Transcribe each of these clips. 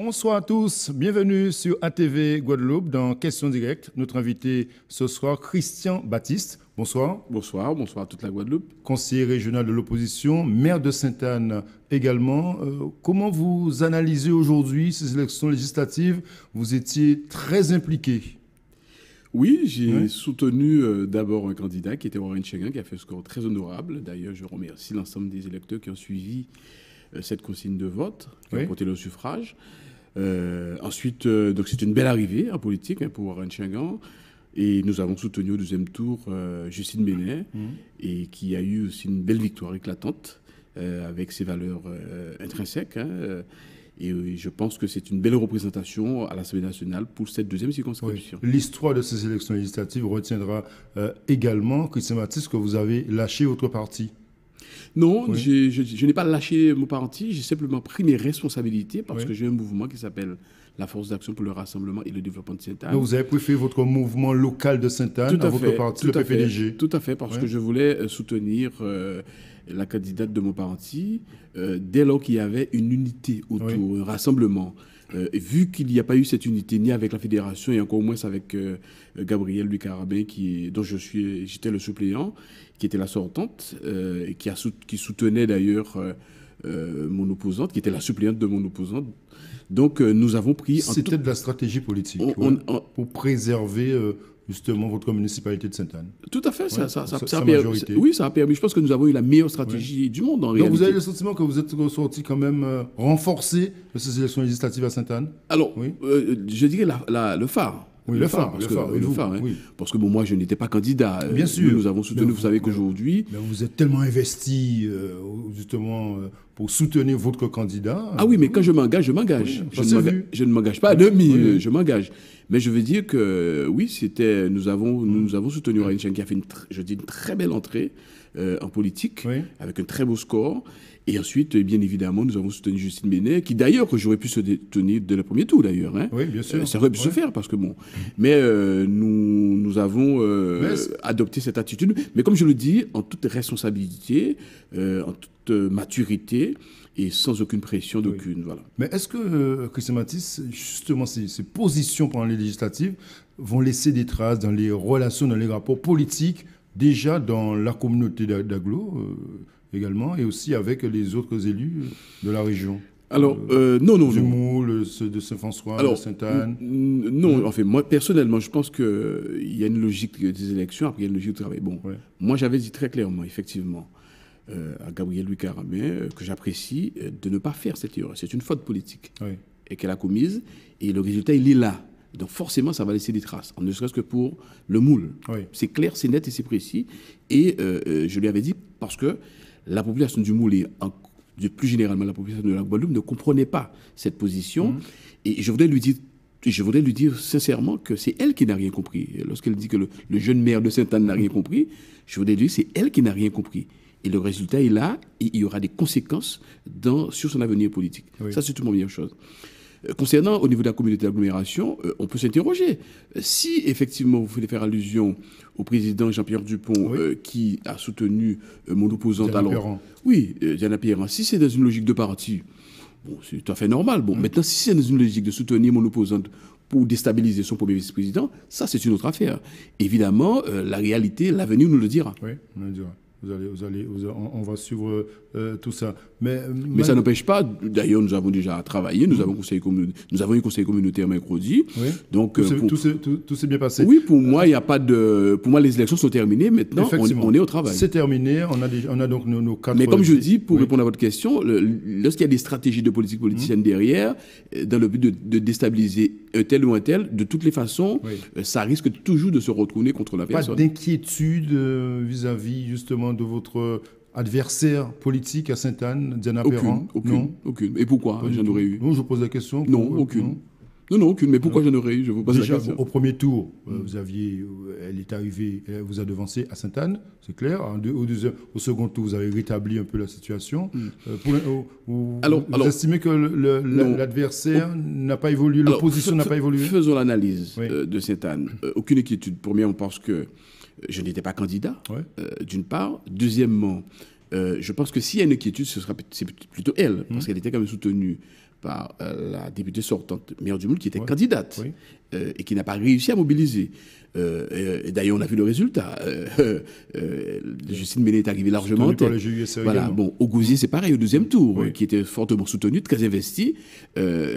bonsoir à tous. Bienvenue sur ATV Guadeloupe dans Questions Directes. Notre invité ce soir, Christian Baptiste. Bonsoir. Bonsoir à toute la Guadeloupe. Conseiller régional de l'opposition, maire de Sainte-Anne également. Comment vous analysez aujourd'hui ces élections législatives? Vous étiez très impliqué. Oui, j'ai soutenu d'abord un candidat qui était Warren Chegan, qui a fait un score très honorable. D'ailleurs, je remercie l'ensemble des électeurs qui ont suivi cette consigne de vote, qui ont porté le suffrage. Ensuite, donc c'est une belle arrivée en politique pour Warren Chegan. Et nous avons soutenu au deuxième tour Justine Benin, et qui a eu aussi une belle victoire éclatante avec ses valeurs intrinsèques. Et je pense que c'est une belle représentation à l'Assemblée nationale pour cette deuxième circonscription. Oui. L'histoire de ces élections législatives retiendra également, Christian Baptiste, que vous avez lâché votre parti. Non, je n'ai pas lâché mon parti, j'ai simplement pris mes responsabilités parce que j'ai un mouvement qui s'appelle la Force d'action pour le rassemblement et le développement de Sainte-Anne. Donc vous avez préféré votre mouvement local de Sainte-Anne à votre parti, le PPDG. Tout à fait, parce que je voulais soutenir la candidate de mon parti dès lors qu'il y avait une unité autour, un rassemblement. Vu qu'il n'y a pas eu cette unité ni avec la fédération et encore moins avec Gabrielle Lucarabin, dont j'étais le suppléant, qui était la sortante, et qui soutenait d'ailleurs mon opposante, qui était la suppléante de mon opposante. Donc nous avons pris... C'était de la stratégie politique pour préserver justement votre municipalité de Sainte-Anne. Tout à fait, ça sa majorité. Oui, ça a permis. Je pense que nous avons eu la meilleure stratégie du monde en réalité. Donc vous avez le sentiment que vous êtes ressorti quand même renforcé de ces élections législatives à Sainte-Anne? Alors, je dirais le phare. Oui, le phare. Parce que bon, moi, je n'étais pas candidat. Bien sûr. Nous avons soutenu, vous savez qu'aujourd'hui... Mais vous êtes tellement investi, justement, pour soutenir votre candidat. Ah oui, mais quand je m'engage, je m'engage. Je ne m'engage pas à demi, je m'engage. Mais je veux dire que, oui, nous avons soutenu Warren Chegan, qui a fait une très belle entrée en politique, avec un très beau score. Et ensuite, bien évidemment, nous avons soutenu Justine Benin, qui d'ailleurs, que j'aurais pu se tenir dès le premier tour d'ailleurs. Oui, bien sûr. Ça aurait pu se faire, parce que bon. Mais nous avons adopté cette attitude. Mais comme je le dis, en toute responsabilité, en toute maturité, et sans aucune pression d'aucune. Voilà. Mais est-ce que, Christian Baptiste, justement, ces positions pendant les législatives vont laisser des traces dans les relations, dans les rapports politiques, déjà dans la communauté d'Aglo également, et aussi avec les autres élus de la région? Alors, non. Du Moule, de Saint-François, de Sainte-Anne. Non, enfin, moi, personnellement, je pense qu'il y a une logique des élections, après il y a une logique de travail. Bon, moi, j'avais dit très clairement, effectivement, à Gabrielle Lucarabin, que j'apprécie, de ne pas faire cette erreur. C'est une faute politique et qu'elle a commise, et le résultat, il est là. Donc forcément, ça va laisser des traces, ne serait-ce que pour le Moule. C'est clair, c'est net et c'est précis. Et je lui avais dit, parce que la population du Moule et plus généralement la population de la Guadeloupe ne comprenait pas cette position. Et je voudrais lui dire sincèrement que c'est elle qui n'a rien compris. Lorsqu'elle dit que le jeune maire de Sainte-Anne n'a rien compris, je voudrais lui dire que c'est elle qui n'a rien compris. Et le résultat est là, et il y aura des conséquences sur son avenir politique. Ça, c'est une première chose. Concernant au niveau de la communauté d'agglomération, on peut s'interroger. Si effectivement vous voulez faire allusion au président Jean-Pierre Dupont qui a soutenu mon opposante, Diana Pierran, si c'est dans une logique de parti, bon, c'est tout à fait normal. Bon, maintenant, si c'est dans une logique de soutenir mon opposante pour déstabiliser son premier vice-président, ça c'est une autre affaire. Évidemment, la réalité, l'avenir nous le dira. Oui, on le dira. On va suivre tout ça. Mais ça n'empêche pas, d'ailleurs, nous avons déjà travaillé, nous avons eu conseil communautaire mercredi. Donc, tout s'est bien passé. Oui, pour moi, il n'y a pas de. Pour moi, les élections sont terminées. Maintenant, on est au travail. C'est terminé. On a donc nos quatre. Mais comme je dis, pour répondre à votre question, lorsqu'il y a des stratégies de politique politicienne derrière, dans le but de déstabiliser un tel ou un tel, de toutes les façons, ça risque toujours de se retourner contre la personne. Pas d'inquiétude vis-à-vis justement de votre adversaire politique à Sainte-Anne, Diana Pierran? Aucune. Et pourquoi j'en aurais eu? Non, je pose la question. Non, aucune. Non, aucune. Mais pourquoi j'en aurais eu? Je vous pose la question. Au premier tour, elle est arrivée, elle vous a devancé à Sainte-Anne, c'est clair. Au second tour, vous avez rétabli un peu la situation. Vous estimez que l'adversaire n'a pas évolué, l'opposition n'a pas évolué? Faisons l'analyse de Sainte-Anne. Aucune inquiétude. Premièrement, parce que je n'étais pas candidat, d'une part. Deuxièmement, je pense que s'il y a une inquiétude, c'est plutôt elle, parce qu'elle était quand même soutenue par la députée sortante, maire du Moule, qui était candidate et qui n'a pas réussi à mobiliser. Et d'ailleurs, on a vu le résultat. Justine Béné est arrivée largement en tête. Voilà. Bon, au Gouzier, c'est pareil, au deuxième tour, qui était fortement soutenu, très investi.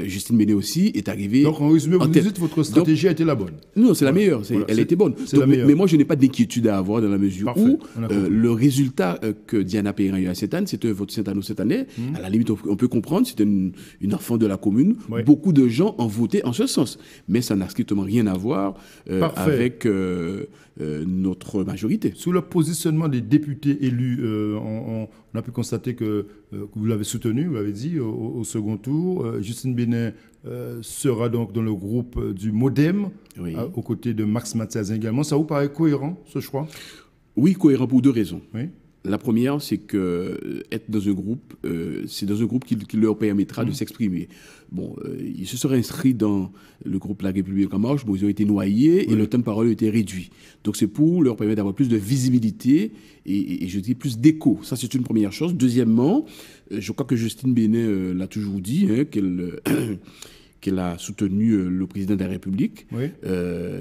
Justine Béné aussi est arrivée. Donc, en résumé, vous dites que votre stratégie a été la bonne. Non, c'est la meilleure. Elle a été bonne. Donc, mais moi, je n'ai pas d'inquiétude à avoir dans la mesure où le résultat que Diana Perrin a eu à cette année, c'était un vote Saint-Anneau cette année. À la limite, on peut comprendre, c'était une enfant de la commune. Beaucoup de gens ont voté en ce sens. Mais ça n'a strictement rien à voir avec notre majorité. Sous le positionnement des députés élus, on a pu constater que vous l'avez soutenu, vous l'avez dit, au second tour. Justine Béné sera donc dans le groupe du MoDem, aux côtés de Max Mathias également. Ça vous paraît cohérent, ce choix? Oui, cohérent pour deux raisons. Oui. La première, c'est que être dans un groupe, c'est dans un groupe qui leur permettra de s'exprimer. Bon, ils se seraient inscrits dans le groupe La République en marche, bon, ils ont été noyés et le temps de parole a été réduit. Donc c'est pour leur permettre d'avoir plus de visibilité et je dis plus d'écho. Ça, c'est une première chose. Deuxièmement, je crois que Justine Béné l'a toujours dit, qu'elle a soutenu le président de la République.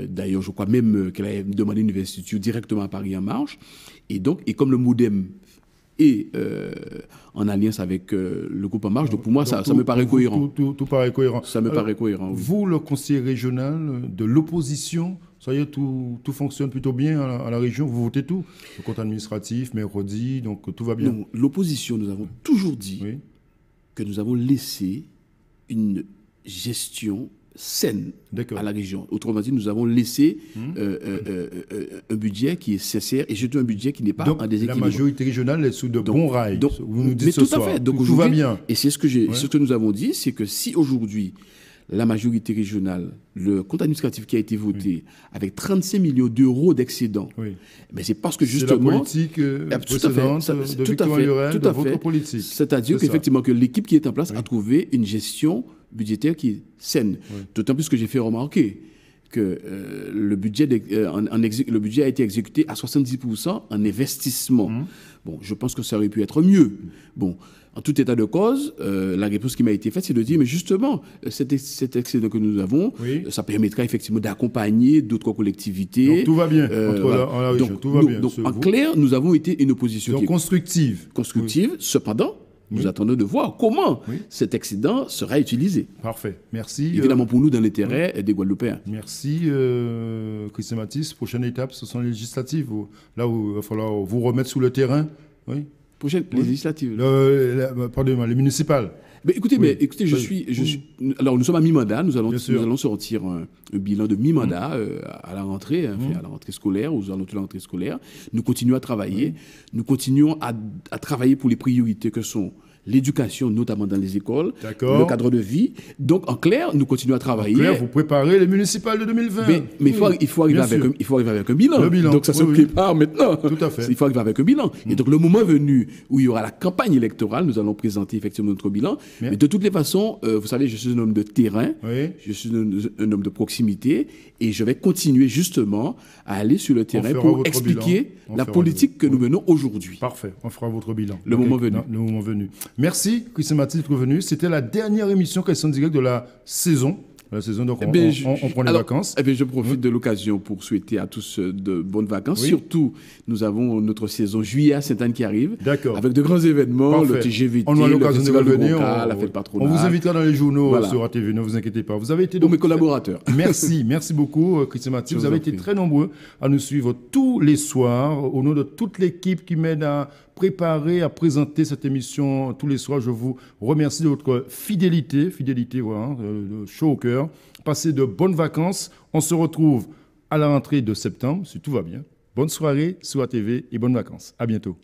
D'ailleurs, je crois même qu'elle a demandé une investiture directement à Paris en marche. Et donc, et comme le MoDem est en alliance avec le groupe En Marche, donc pour moi, ça me paraît cohérent. Tout paraît cohérent. Ça me paraît cohérent, oui. Vous, le conseiller régional de l'opposition, ça y est, tout fonctionne plutôt bien à la région, vous votez tout. Le compte administratif, mercredi, donc tout va bien. Non, l'opposition, nous avons toujours dit que nous avons laissé une gestion saine à la région. Autrement dit, nous avons laissé un budget qui est sincère et surtout un budget qui n'est pas en déséquilibre. La majorité régionale est sous de bons rails. Donc, vous nous dites mais ce tout soir. à fait. Donc, tout va bien. Et c'est ce que nous avons dit, c'est que si aujourd'hui la majorité régionale, le compte administratif qui a été voté avec 35 millions d'euros d'excédent, mais c'est parce que justement... C'est la politique précédente de Victor Lurel, de votre politique. C'est-à-dire qu'effectivement que l'équipe qui est en place a trouvé une gestion budgétaire qui est saine. D'autant plus que j'ai fait remarquer que le budget a été exécuté à 70% en investissement. Bon, je pense que ça aurait pu être mieux. Bon, en tout état de cause, la réponse qui m'a été faite, c'est de dire, mais justement, cet excédent que nous avons, ça permettra effectivement d'accompagner d'autres collectivités. Donc tout va bien en la région, tout va bien. Donc en clair, nous avons été une opposition qui est constructive. Constructive, cependant, nous attendons de voir comment cet excédent sera utilisé. Parfait. Merci. Évidemment pour nous dans l'intérêt des Guadeloupéens. Merci Christian Mathis. Prochaine étape, ce sont les législatives. Là où il va falloir vous remettre sous le terrain. Les législatives. Pardonnez-moi, les municipales. Mais écoutez, alors nous sommes à mi-mandat, nous allons sortir un bilan de mi-mandat à la rentrée, à la rentrée scolaire, aux alentours de la rentrée scolaire. Nous continuons à travailler, nous continuons à travailler pour les priorités que sont l'éducation, notamment dans les écoles, le cadre de vie. Donc, en clair, nous continuons à travailler. En clair, vous préparez les municipales de 2020. Mais il faut arriver avec un bilan. Donc, ça se prépare maintenant. Tout à fait. Il faut arriver avec un bilan. Et donc, le moment venu où il y aura la campagne électorale, nous allons présenter effectivement notre bilan. Mais de toutes les façons, vous savez, je suis un homme de terrain, je suis un homme de proximité, et je vais continuer justement à aller sur le terrain pour expliquer la politique que nous menons aujourd'hui. Parfait. On fera votre bilan. Le moment venu. Le moment venu. Merci, Christian Mathis, d'être venu. C'était la dernière émission Question Directe de la saison. Donc on prend les vacances. Je profite de l'occasion pour souhaiter à tous de bonnes vacances. Surtout, nous avons notre saison juillet à Sainte-Anne qui arrive. D'accord. Avec de grands événements, parfait. Le TGVT, on a l'occasion de revenir. La fête patronale. On vous invitera dans les journaux sur ATV, ne vous inquiétez pas. Vous avez été mes collaborateurs. Merci beaucoup, Christian Mathis. Vous avez été très nombreux à nous suivre tous les soirs. Au nom de toute l'équipe qui m'aide à préparer, à présenter cette émission tous les soirs, je vous remercie de votre fidélité, chaud au cœur. Passez de bonnes vacances. On se retrouve à la rentrée de septembre, si tout va bien. Bonne soirée sur ATV et bonnes vacances. À bientôt.